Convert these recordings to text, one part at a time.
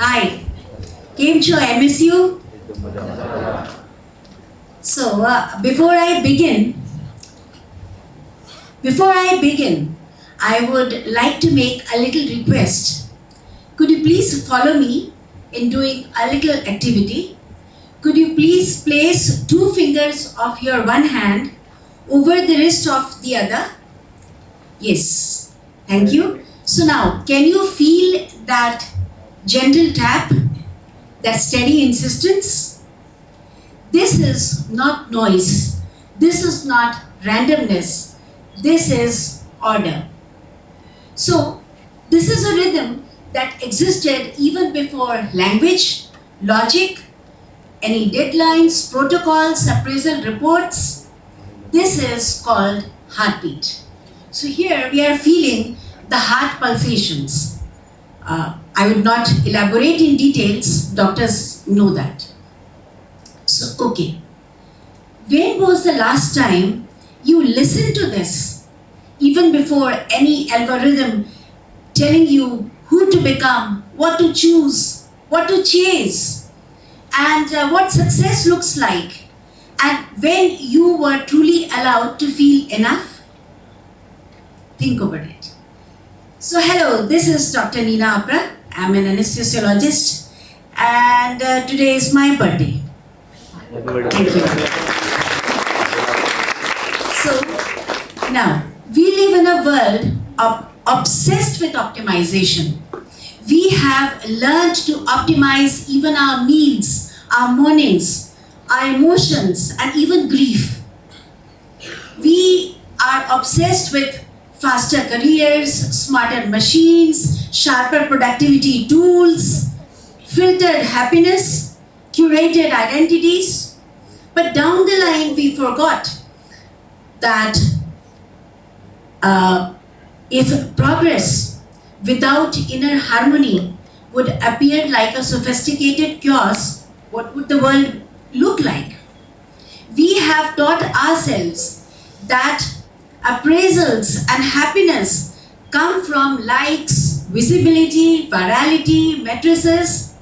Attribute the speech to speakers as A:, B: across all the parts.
A: Hi, came to MSU. So before I begin, I would like to make a little request. Could you please follow me in doing a little activity? Could you please place 2 fingers of your one hand over the wrist of the other? Yes, thank you. So now, can you feel that gentle tap, that steady insistence? This is not noise. This is not randomness. This is order. So, this is a rhythm that existed even before language, logic, any deadlines, protocols, appraisal reports. This is called heartbeat. So here we are feeling the heart pulsations. I would not elaborate in details, doctors know that. So, okay. When was the last time you listened to this, even before any algorithm telling you who to become, what to choose, what to chase, and what success looks like, and when you were truly allowed to feel enough? Think about it. So hello, this is Dr. Nina Apra. I'm an anesthesiologist, and today is my birthday. Thank you. So now, we live in a world obsessed with optimization. We have learned to optimize even our meals, our mornings, our emotions, and even grief. We are obsessed with faster careers, smarter machines, sharper productivity tools, filtered happiness, curated identities. But down the line, we forgot that if progress without inner harmony would appear like a sophisticated chaos, what would the world look like? We have taught ourselves that appraisals and happiness come from likes, visibility, virality, matrices,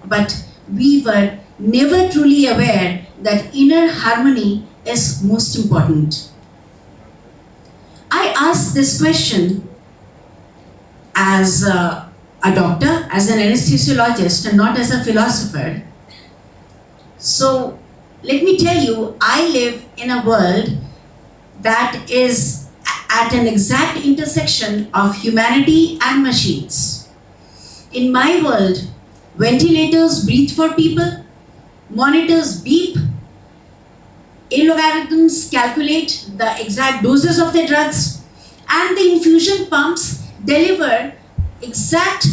A: but we were never truly aware that inner harmony is most important. I ask this question as a doctor, as an anesthesiologist, and not as a philosopher. So let me tell you, I live in a world that is at an exact intersection of humanity and machines. In my world, ventilators breathe for people, monitors beep, algorithms calculate the exact doses of the drugs, and the infusion pumps deliver exact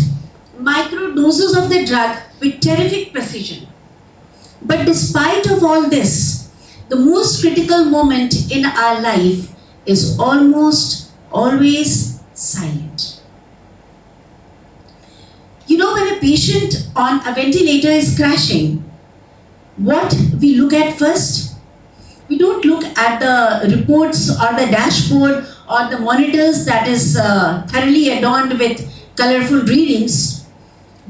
A: micro doses of the drug with terrific precision. But despite of all this, the most critical moment in our life is almost always silent. You know, when a patient on a ventilator is crashing, what we look at first? We don't look at the reports or the dashboard or the monitors that is thoroughly adorned with colorful readings.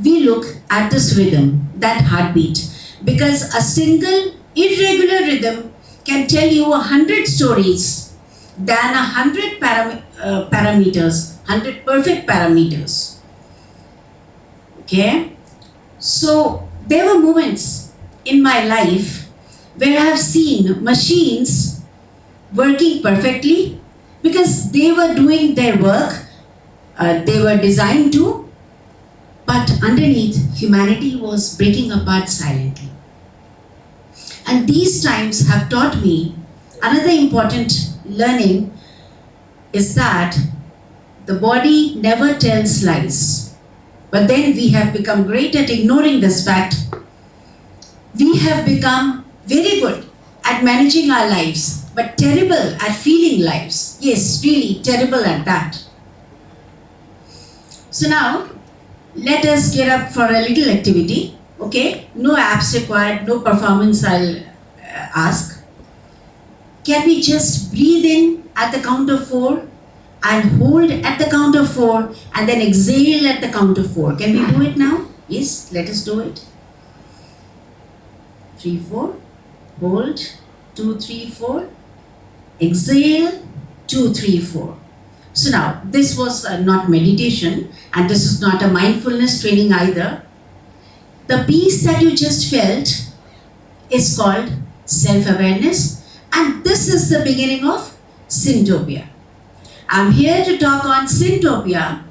A: We look at this rhythm, that heartbeat, because a single irregular rhythm can tell you 100 stories than 100 parameters, 100 perfect parameters. Okay? So there were moments in my life where I have seen machines working perfectly because they were doing their work, they were designed to, but underneath, humanity was breaking apart silently. And these times have taught me another important learning is that the body never tells lies. But then we have become great at ignoring this fact. We have become very good at managing our lives, but terrible at feeling lives. Yes, really terrible at that. So now, let us get up for a little activity. Okay, no apps required, no performance I'll ask. Can we just breathe in at the count of 4 and hold at the count of 4 and then exhale at the count of 4? Can we do it now? Yes, let us do it. 3, 4. Hold. 2, 3, 4. Exhale. 2, 3, 4. So now, this was not meditation, and this is not a mindfulness training either. The peace that you just felt is called self-awareness, and this is the beginning of SYNTOPIA. I'm here to talk on SYNTOPIA,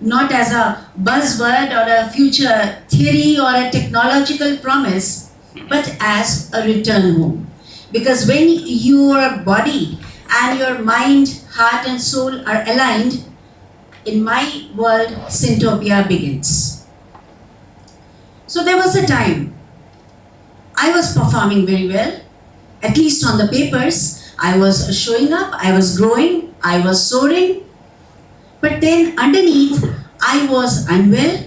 A: not as a buzzword or a future theory or a technological promise, but as a return home. Because when your body and your mind, heart and soul are aligned, in my world, SYNTOPIA begins. So there was a time I was performing very well, at least on the papers. I was showing up, I was growing, I was soaring. But then underneath, I was unwell,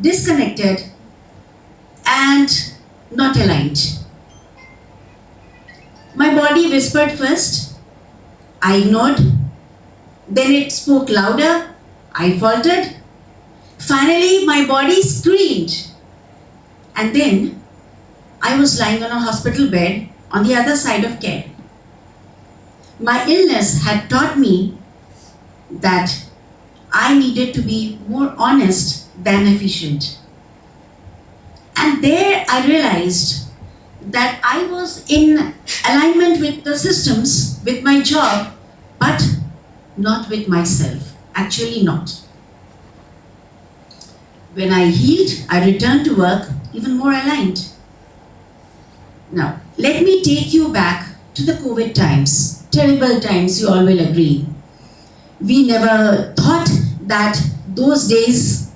A: disconnected, and not aligned. My body whispered first, I ignored, then it spoke louder, I faltered. Finally, my body screamed. And then I was lying on a hospital bed on the other side of care. My illness had taught me that I needed to be more honest than efficient. And there I realized that I was in alignment with the systems, with my job, but not with myself. Actually not. When I healed, I returned to work even more aligned. Now, let me take you back to the COVID times. Terrible times, you all will agree. We never thought that those days,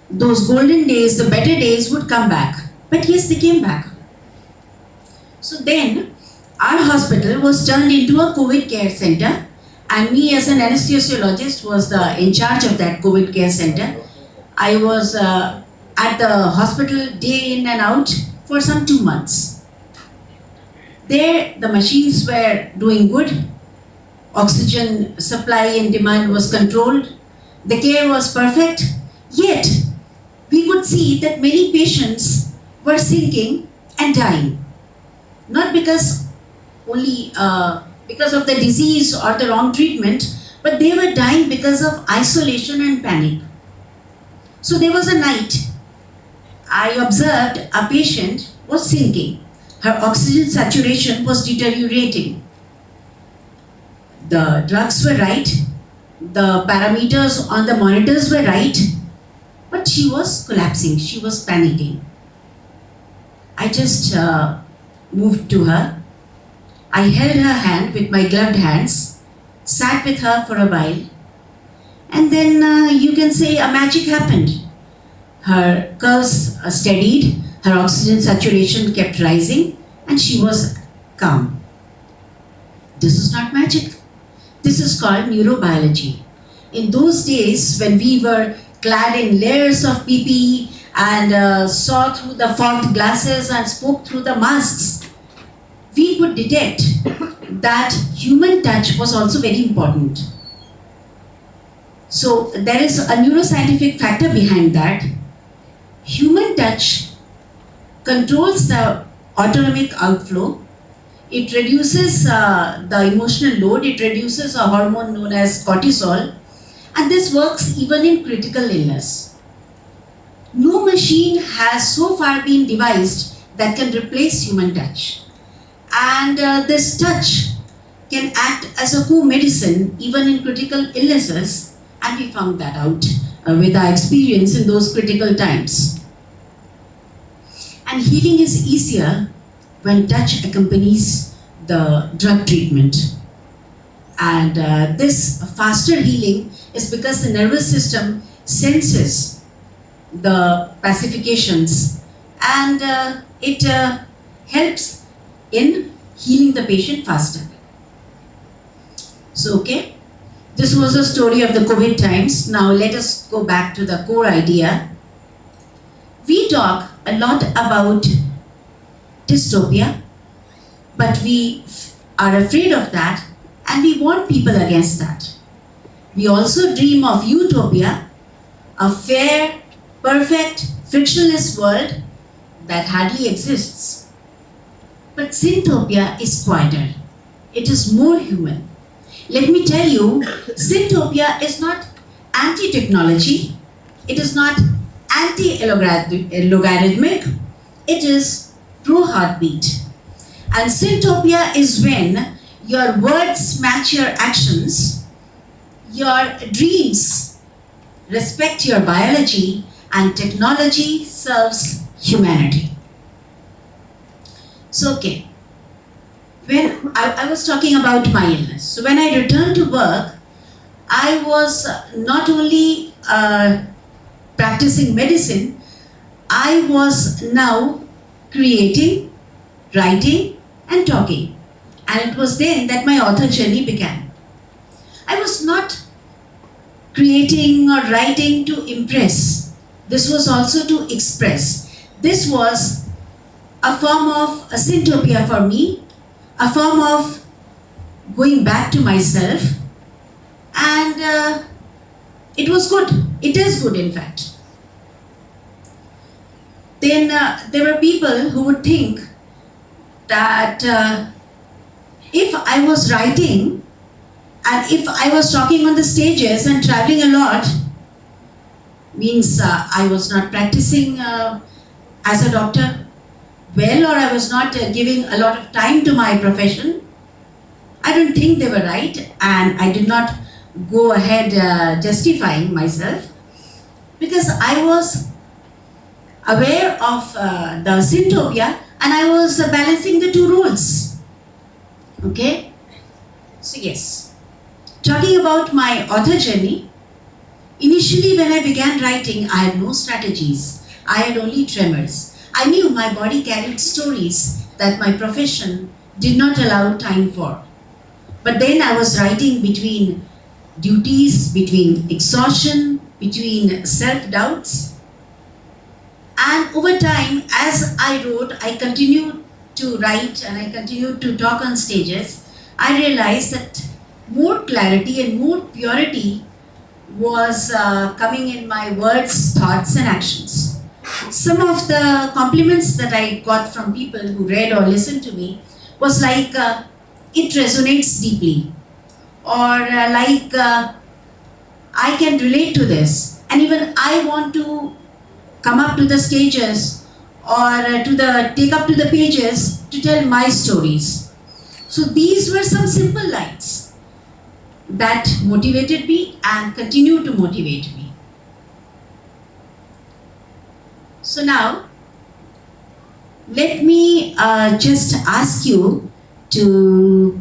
A: those golden days, the better days would come back. But yes, they came back. So then, our hospital was turned into a COVID care center, and me as an anesthesiologist was in charge of that COVID care center. I was at the hospital day in and out for some 2 months. There, the machines were doing good. Oxygen supply and demand was controlled. The care was perfect. Yet, we could see that many patients were sinking and dying. Not because only because of the disease or the wrong treatment, but they were dying because of isolation and panic. So there was a night I observed a patient was sinking. Her oxygen saturation was deteriorating. The drugs were right, the parameters on the monitors were right, but she was collapsing, she was panicking. I just moved to her. I held her hand with my gloved hands, sat with her for a while, and then you can say a magic happened. Her pulse steadied, her oxygen saturation kept rising, and she was calm. This is not magic. This is called neurobiology. In those days, when we were clad in layers of PPE and saw through the fogged glasses and spoke through the masks, we could detect that human touch was also very important. So there is a neuroscientific factor behind that. Human touch controls the autonomic outflow. It reduces the emotional load. It reduces a hormone known as cortisol. And this works even in critical illness. No machine has so far been devised that can replace human touch. And this touch can act as a co-medicine even in critical illnesses, and we found that out with our experience in those critical times. And healing is easier when touch accompanies the drug treatment. And this faster healing is because the nervous system senses the pacifications and it helps in healing the patient faster. So, okay, this was the story of the COVID times. Now let us go back to the core idea. We talk a lot about dystopia, but we are afraid of that and we warn people against that. We also dream of utopia, a fair, perfect, frictionless world that hardly exists. But Syntopia is quieter. It is more human. Let me tell you, Syntopia is not anti-technology. It is not anti-logarithmic. It is pro-heartbeat. And Syntopia is when your words match your actions, your dreams respect your biology, and technology serves humanity. So, okay, when I was talking about my illness. So when I returned to work, I was not only practicing medicine, I was now creating, writing, and talking. And it was then that my author journey began. I was not creating or writing to impress. This was also to express. This was a form of a syntopia for me, a form of going back to myself, and it was good. It is good, in fact. Then there were people who would think that if I was writing and if I was talking on the stages and traveling a lot, means I was not practicing as a doctor well, or I was not giving a lot of time to my profession. I don't think they were right, and I did not go ahead justifying myself, because I was aware of the syntopia and I was balancing the two roles. Okay? So yes, talking about my author journey, initially when I began writing, I had no strategies. I had only tremors. I knew my body carried stories that my profession did not allow time for. But then I was writing between duties, between exhaustion, between self-doubts. And over time, as I wrote, I continued to write and I continued to talk on stages. I realized that more clarity and more purity was coming in my words, thoughts, and actions. Some of the compliments that I got from people who read or listened to me was like, it resonates deeply, or I can relate to this, and even I want to come up to the stages or take up to the pages to tell my stories. So these were some simple lines that motivated me and continue to motivate me. So now, let me just ask you to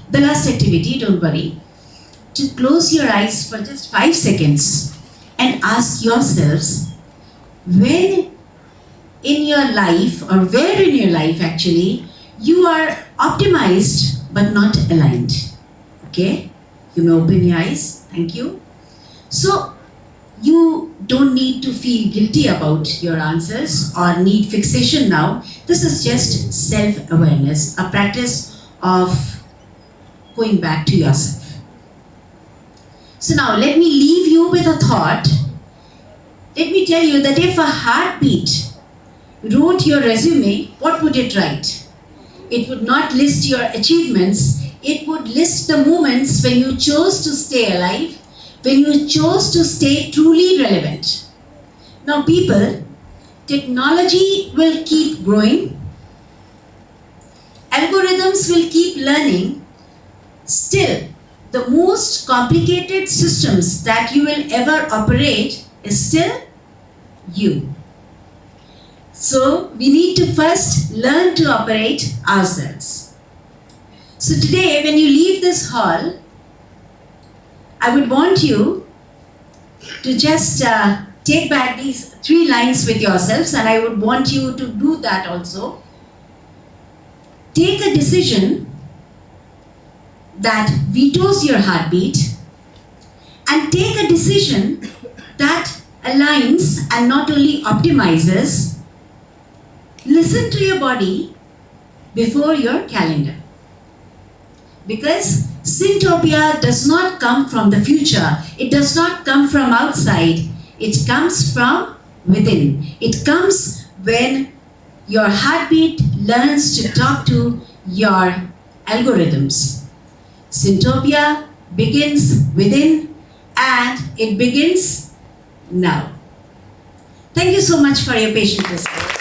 A: the last activity, don't worry, to close your eyes for just 5 seconds and ask yourselves, when in your life, or where in your life actually, you are optimized but not aligned. Okay? You may open your eyes. Thank you. So, you don't need to feel guilty about your answers or need fixation now. This is just self-awareness, a practice of going back to yourself. So now let me leave you with a thought. Let me tell you that if a heartbeat wrote your resume, what would it write? It would not list your achievements. It would list the moments when you chose to stay alive, when you chose to stay truly relevant. Now people, technology will keep growing, algorithms will keep learning. Still, the most complicated systems that you will ever operate is still you. So we need to first learn to operate ourselves. So today, when you leave this hall, I would want you to just take back these 3 lines with yourselves, and I would want you to do that also. Take a decision that vetoes your heartbeat, and take a decision that aligns and not only optimizes. Listen to your body before your calendar. Because syntopia does not come from the future. It does not come from outside. It comes from within. It comes when your heartbeat learns to talk to your algorithms. Syntopia begins within, and it begins now. Thank you so much for your patient listening.